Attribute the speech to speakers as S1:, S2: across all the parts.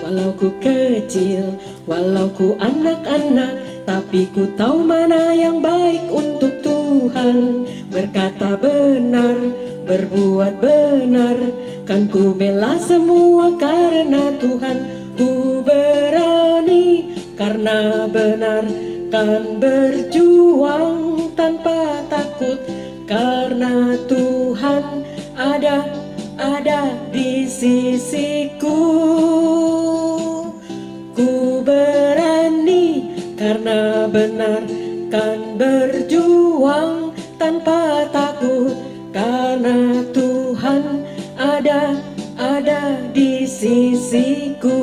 S1: Walau ku kecil, walau ku anak-anak, tapi ku tahu mana yang baik untuk Tuhan. Berkata benar, berbuat benar, kan ku bela semua karena Tuhan. Ku berani karena benar, kan berjuang tanpa takut, karena Tuhan ada di sisiku. Ku berani karena benar, kan berjuang tanpa takut, karena Tuhan ada di sisiku.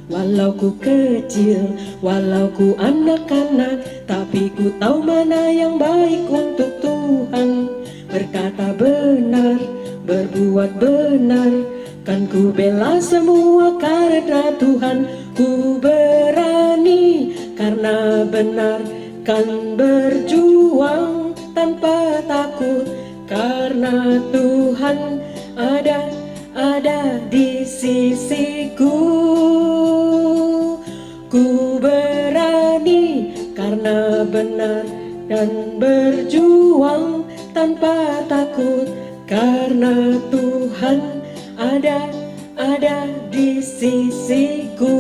S1: Walau ku kecil, walau ku anak-anak, tapi ku tahu mana yang baik untuk Tuhan. Berkata benar, berbuat benar, kan ku bela semua karena Tuhan. Ku berani karena benar, kan berjuang tanpa takut, karena Tuhan ada di sisiku. Ku berani karena benar dan berjuang tanpa takut, karena Tuhan ada di sisiku.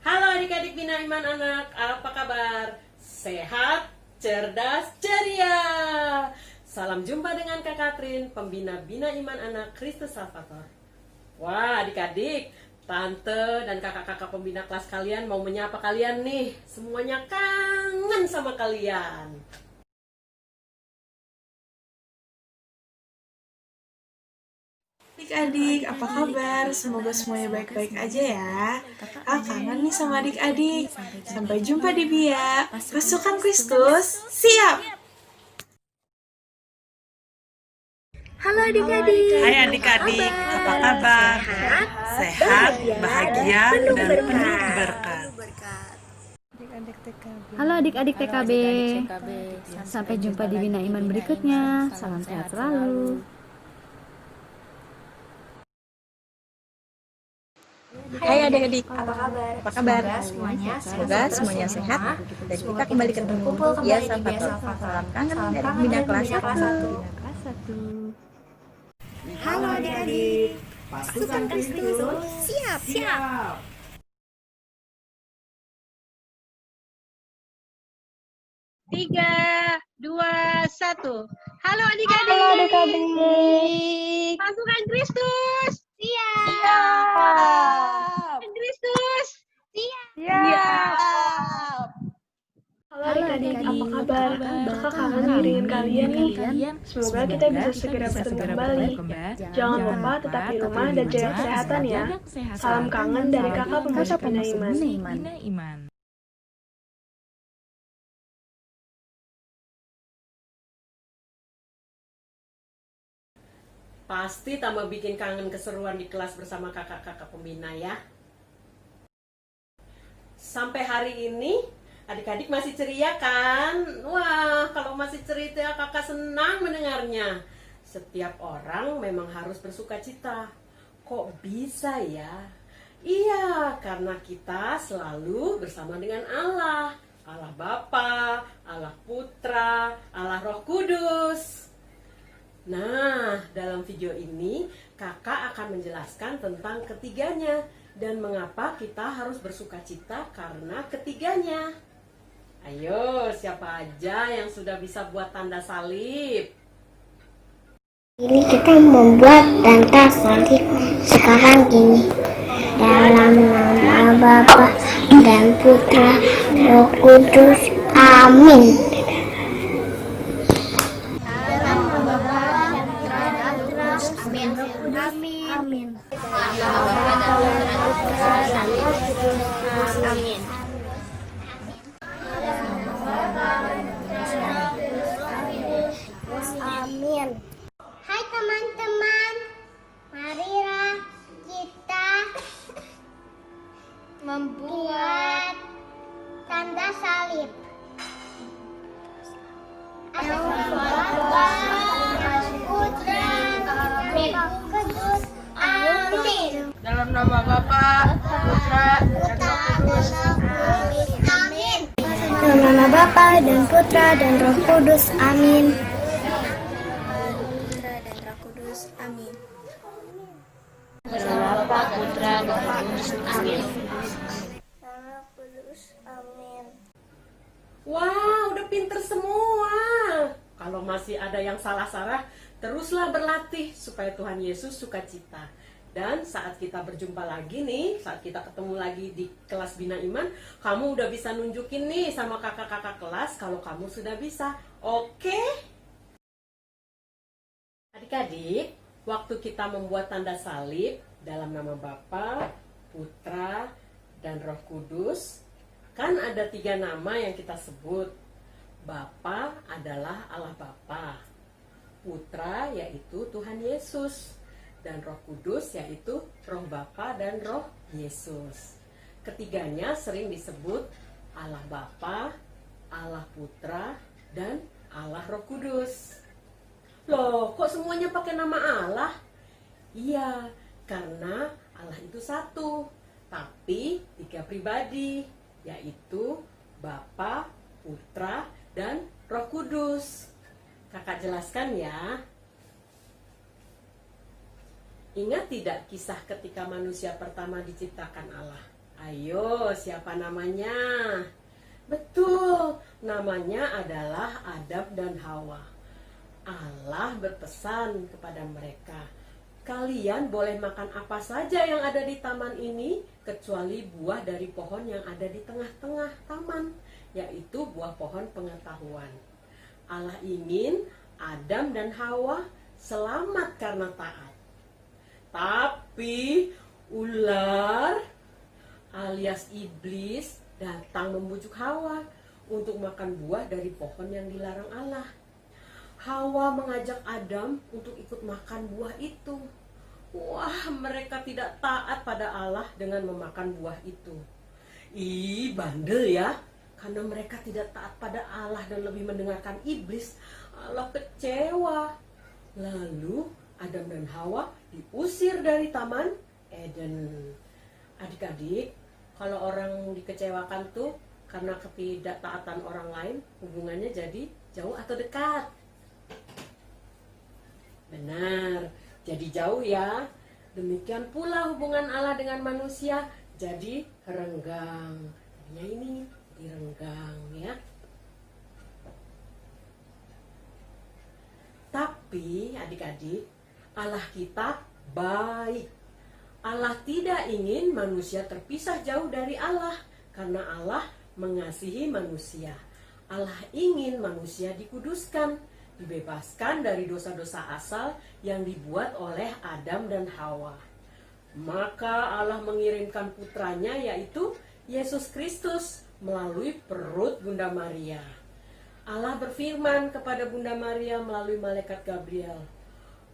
S2: Halo adik-adik Bina Iman Anak, apa kabar? Sehat, cerdas, ceria. Salam jumpa dengan Kak Katrin, pembina Bina Iman Anak Kristus Salvator. Wah adik-adik, tante dan kakak-kakak pembina kelas kalian mau menyapa kalian nih. Semuanya kangen sama kalian.
S3: Adik-adik, apa kabar? Semoga semuanya baik-baik aja ya. Kangen nih sama adik-adik. Sampai jumpa di BIA. Pasukan Kristus, siap!
S4: Halo adik-adik.
S5: Hai adik-adik, apa kabar? Sehat, bahagia, dan penuh berkat.
S4: Halo adik-adik TKB. Sampai jumpa di Bina Iman berikutnya. Salam sehat selalu.
S6: Hai adik-adik, apa kabar? Semoga semuanya sehat dan kita kembali ketemu ya Salvator. Salam kangen dari Bina kelas 1.
S4: Halo adik-adik. Pasukan Kristus, siap.
S7: 3, 2, 1. Halo adik-adik. Pasukan Kristus. Siap. Kristus. Siap.
S3: Halo adik-adik, apa kabar? Kakak kangen nih dengan kalian nih. Semoga kita bisa segera bertemu kembali. Jangan lupa tetap di rumah dan jaga kesehatan ya. Salam kangen dari kakak pemuda Bina Iman.
S2: Pasti tambah bikin kangen keseruan di kelas bersama kakak-kakak pembina ya. Sampai hari ini adik-adik masih ceria kan? Wah, kalau masih ceria kakak senang mendengarnya. Setiap orang memang harus bersuka cita. Kok bisa ya? Iya, karena kita selalu bersama dengan Allah. Allah Bapa, Allah Putra, Allah Roh Kudus. Nah, dalam video ini kakak akan menjelaskan tentang ketiganya dan mengapa kita harus bersuka cita karena ketiganya. Ayo, siapa aja yang sudah bisa buat tanda salib?
S8: Ini kita membuat tanda salib sekarang gini. Dalam nama Bapa dan Putra Roh Kudus. Amin. Amin. Amin. Hai teman-teman, membuat tanda salib. Amin.
S7: Dalam nama Bapa, Putra, dan Roh Kudus.
S8: Amin. Dalam nama Bapa dan Putra dan Roh Kudus. Amin.
S2: Wah, udah pinter semua. Kalau masih ada yang salah-salah, teruslah berlatih supaya Tuhan Yesus sukacita. Dan saat kita berjumpa lagi nih, saat kita ketemu lagi di kelas Bina Iman, kamu udah bisa nunjukin nih sama kakak-kakak kelas kalau kamu sudah bisa. Oke? Adik-adik, waktu kita membuat tanda salib dalam nama Bapa, Putra, dan Roh Kudus, kan ada 3 nama yang kita sebut. Bapa adalah Allah Bapa, Putra yaitu Tuhan Yesus, dan Roh Kudus yaitu Roh Bapa dan Roh Yesus. Ketiganya sering disebut Allah Bapa, Allah Putra, dan Allah Roh Kudus. Loh, kok semuanya pakai nama Allah? Iya, karena Allah itu satu, tapi 3 pribadi, yaitu Bapa, Putra, dan Roh Kudus. Kakak jelaskan ya. Ingat tidak kisah ketika manusia pertama diciptakan Allah? Ayo, siapa namanya? Betul, namanya adalah Adam dan Hawa. Allah berpesan kepada mereka, kalian boleh makan apa saja yang ada di taman ini, kecuali buah dari pohon yang ada di tengah-tengah taman, yaitu buah pohon pengetahuan. Allah ingin Adam dan Hawa selamat karena taat. Tapi ular alias iblis datang membujuk Hawa untuk makan buah dari pohon yang dilarang Allah. Hawa mengajak Adam untuk ikut makan buah itu. Wah, mereka tidak taat pada Allah dengan memakan buah itu. Ih, bandel ya. Karena mereka tidak taat pada Allah dan lebih mendengarkan iblis, Allah kecewa. Lalu Adam dan Hawa diusir dari Taman Eden. Adik-adik, kalau orang dikecewakan tuh karena ketidaktaatan orang lain, hubungannya jadi jauh atau dekat? Benar, jadi jauh ya. Demikian pula hubungan Allah dengan manusia jadi renggang. Tadinya ini direnggang ya. Tapi adik-adik, Allah kita baik. Allah tidak ingin manusia terpisah jauh dari Allah, karena Allah mengasihi manusia. Allah ingin manusia dikuduskan, dibebaskan dari dosa-dosa asal yang dibuat oleh Adam dan Hawa. Maka Allah mengirimkan putranya, yaitu Yesus Kristus, melalui perut Bunda Maria. Allah berfirman kepada Bunda Maria melalui malaikat Gabriel,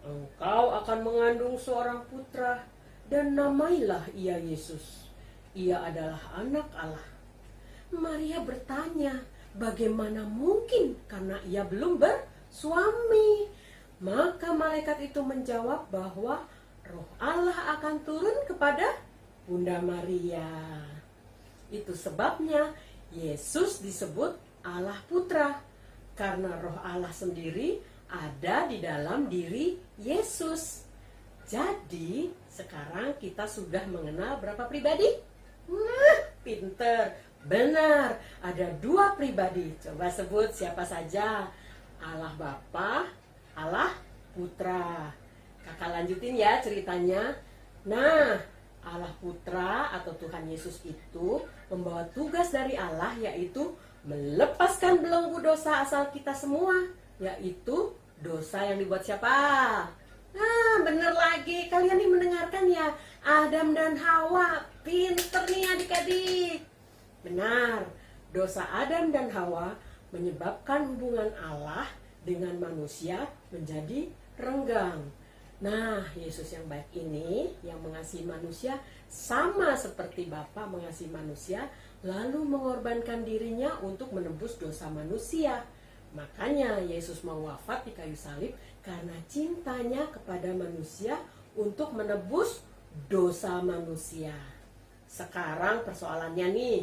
S2: "Engkau akan mengandung seorang putra, dan namailah ia Yesus. Ia adalah anak Allah." Maria bertanya, bagaimana mungkin karena ia belum bersuami? Maka malaikat itu menjawab bahwa Roh Allah akan turun kepada Bunda Maria. Itu sebabnya Yesus disebut Allah Putra, karena Roh Allah sendiri ada di dalam diri Yesus. Jadi sekarang kita sudah mengenal berapa pribadi? Pinter, benar, ada 2 pribadi. Coba sebut siapa saja. Allah Bapa, Allah Putra. Kakak lanjutin ya ceritanya. Nah, Allah Putra atau Tuhan Yesus itu membawa tugas dari Allah, yaitu melepaskan belenggu dosa asal kita semua, yaitu dosa yang dibuat siapa? Nah, bener lagi, kalian nih mendengarkan ya, Adam dan Hawa. Pinter nih adik-adik. Benar, dosa Adam dan Hawa menyebabkan hubungan Allah dengan manusia menjadi renggang. Nah, Yesus yang baik ini, yang mengasihi manusia, sama seperti Bapa mengasihi manusia, lalu mengorbankan dirinya untuk menebus dosa manusia. Makanya Yesus mau wafat di kayu salib karena cintanya kepada manusia untuk menebus dosa manusia. Sekarang persoalannya nih,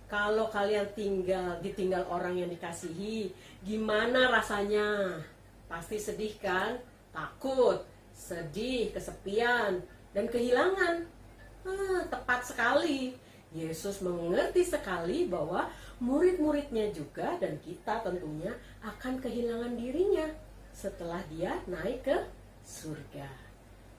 S2: kalau kalian ditinggal orang yang dikasihi, gimana rasanya? Pasti sedih kan? Takut, sedih, kesepian, dan kehilangan. Tepat sekali. Yesus mengerti sekali bahwa murid-muridnya juga dan kita tentunya akan kehilangan dirinya setelah dia naik ke surga.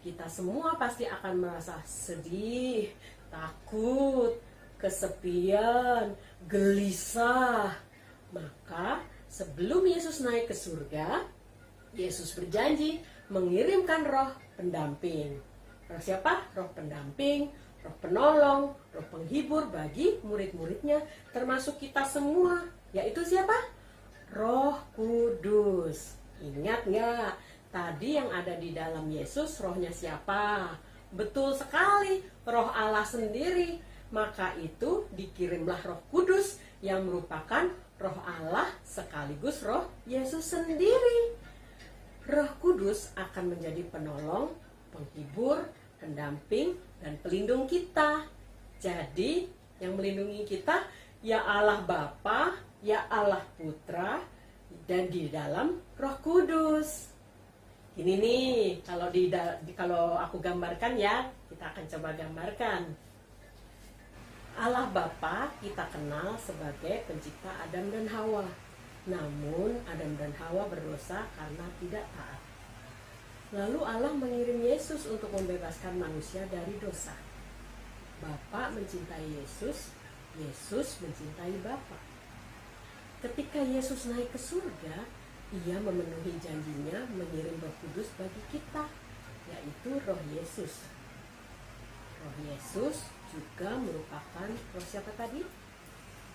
S2: Kita semua pasti akan merasa sedih, takut, kesepian, gelisah. Maka sebelum Yesus naik ke surga, Yesus berjanji mengirimkan roh pendamping. Roh siapa? Roh pendamping, roh penolong, roh penghibur bagi murid-muridnya, termasuk kita semua. Yaitu siapa? Roh Kudus. Ingat nggak? Tadi yang ada di dalam Yesus, rohnya siapa? Betul sekali, roh Allah sendiri. Maka itu dikirimlah roh Kudus yang merupakan roh Allah sekaligus roh Yesus sendiri. Roh Kudus akan menjadi penolong, penghibur, pendamping, dan pelindung kita. Jadi, yang melindungi kita ya Allah Bapa, ya Allah Putra, dan di dalam Roh Kudus. Ini nih, kalau aku gambarkan ya, kita akan coba gambarkan. Allah Bapa kita kenal sebagai pencipta Adam dan Hawa. Namun Adam dan Hawa berdosa karena tidak taat. Lalu Allah mengirim Yesus untuk membebaskan manusia dari dosa. Bapa mencintai Yesus, Yesus mencintai Bapa. Ketika Yesus naik ke surga, ia memenuhi janjinya mengirim Roh Kudus bagi kita, yaitu Roh Yesus. Roh Yesus juga merupakan roh siapa tadi?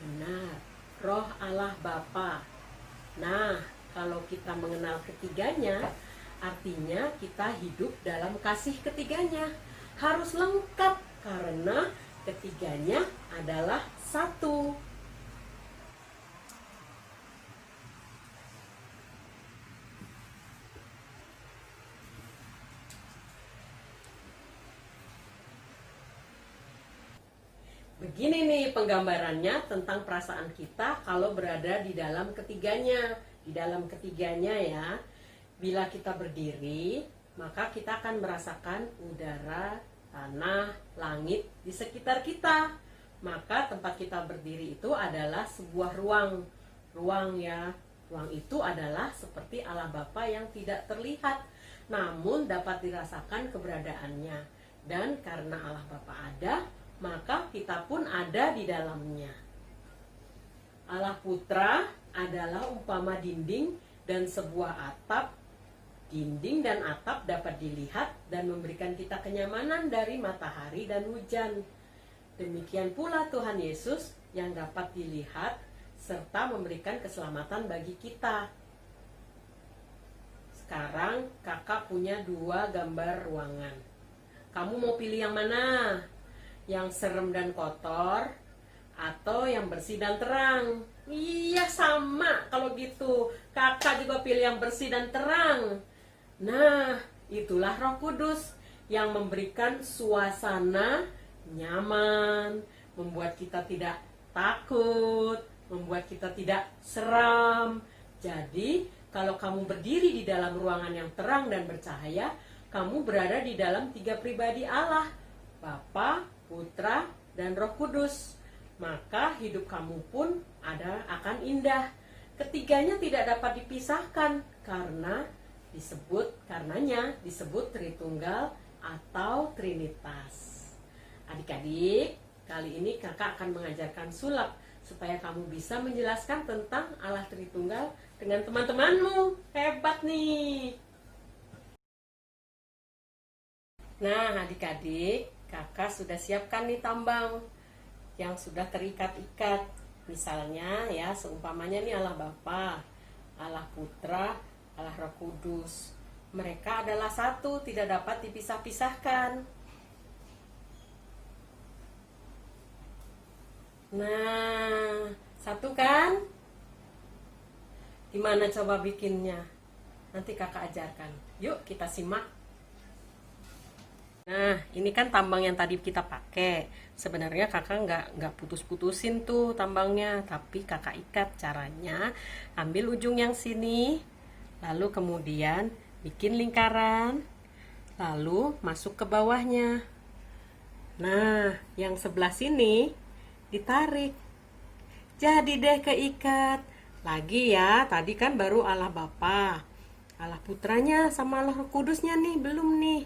S2: Benar, Roh Allah Bapa. Nah, kalau kita mengenal ketiganya, artinya kita hidup dalam kasih ketiganya. Harus lengkap karena ketiganya adalah satu. Begini nih penggambarannya tentang perasaan kita kalau berada di dalam ketiganya. Di dalam ketiganya ya, bila kita berdiri, maka kita akan merasakan udara, tanah, langit di sekitar kita. Maka tempat kita berdiri itu adalah sebuah ruang. Ruang ya, ruang itu adalah seperti Allah Bapa yang tidak terlihat, namun dapat dirasakan keberadaannya. Dan karena Allah Bapa ada, maka kita pun ada di dalamnya. Allah Putra adalah umpama dinding dan sebuah atap. Dinding dan atap dapat dilihat dan memberikan kita kenyamanan dari matahari dan hujan. Demikian pula Tuhan Yesus yang dapat dilihat serta memberikan keselamatan bagi kita. Sekarang kakak punya 2 gambar ruangan. Kamu mau pilih yang mana? Yang serem dan kotor atau yang bersih dan terang? Iya, sama kalau gitu. Kakak juga pilih yang bersih dan terang. Nah, itulah Roh Kudus yang memberikan suasana nyaman, membuat kita tidak takut, membuat kita tidak seram. Jadi, kalau kamu berdiri di dalam ruangan yang terang dan bercahaya, kamu berada di dalam 3 pribadi Allah, Bapa, Putra, dan Roh Kudus. Maka hidup kamu pun akan indah. Ketiganya tidak dapat dipisahkan karenanya disebut Tritunggal atau Trinitas. Adik-adik, kali ini kakak akan mengajarkan sulap supaya kamu bisa menjelaskan tentang Allah Tritunggal dengan teman-temanmu. Hebat nih. Nah, adik-adik, kakak sudah siapkan nih tambang yang sudah terikat-ikat. Misalnya ya, seumpamanya nih Allah Bapa, Allah Putra, Allah Roh Kudus. Mereka adalah satu, tidak dapat dipisah-pisahkan. Nah, satu kan? Gimana coba bikinnya? Nanti kakak ajarkan. Yuk kita simak. Nah, ini kan tambang yang tadi kita pakai. Sebenarnya kakak nggak putus-putusin tuh tambangnya, tapi kakak ikat. Caranya, ambil ujung yang sini, lalu kemudian bikin lingkaran, lalu masuk ke bawahnya. Nah, yang sebelah sini ditarik. Jadi deh keikat. Lagi ya, tadi kan baru Allah Bapa, Allah Putranya sama Allah Roh Kudusnya nih, belum nih.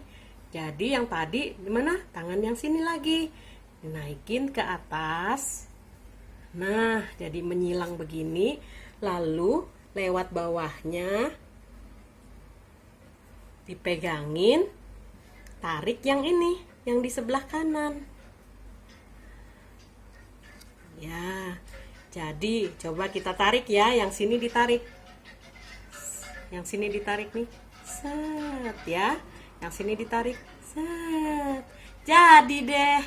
S2: Jadi yang tadi gimana? Tangan yang sini lagi dinaikin ke atas. Nah, jadi menyilang begini. Lalu lewat bawahnya dipegangin, tarik yang ini, yang di sebelah kanan. Ya, jadi coba kita tarik ya, yang sini ditarik. Yang sini ditarik nih. Set ya. Yang sini ditarik. Set. Jadi deh.